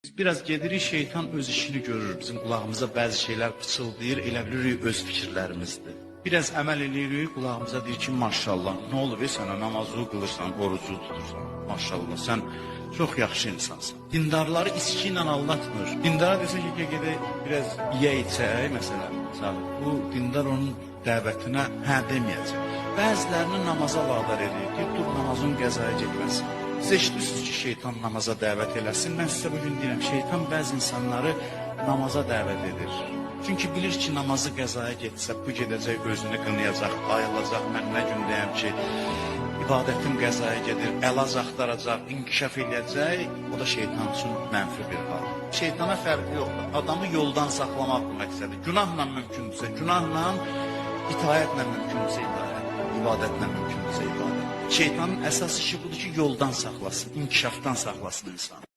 Biz biraz gedirik, şeytan öz işini görür. Bizim qulağımıza bəzi şeylər pıçıldayır, elə bilirik öz fikirlərimizdir. Biraz əməl eləyirik, qulağımıza deyir ki, maşallah, nə olub sənə namazı qılırsan, orucu tutursan, maşallah, sən çox yaxşı insansın. Dindarları içki ilə aldatmır. Dindara desə ki, gedək biraz yeyə içək, məsələn, bu dindar onun dəvətinə hə deməyəcək. Bəzilərini namaza vadar edir, deyir, dur namazın qəzaya getməsin. Siz eşitirsiniz ki, şeytan namaza dəvət eləsin. Mən sizə bugün deyirəm, şeytan bəzi insanları namaza dəvət edir. Çünki bilir ki, namazı qəzaya getsə, bu gedəcək, özünü qınayacaq, ayılacaq. Mən nə gün deyəm ki, ibadətim qəzaya gedir, əlaz axtaracaq, inkişaf edəcək. O da şeytan üçün mənfi bir hal. Şeytana fərqi yoxdur. Adamı yoldan saxlamaq məqsədi. Günahla mümkündürsə, günahla, itayətlə mümkündürsə itayət, ibadətlə mümkündürsə ibadət. Şeytanın əsas işi budur ki, yoldan saxlasın, inkişafdan saxlasın insanı.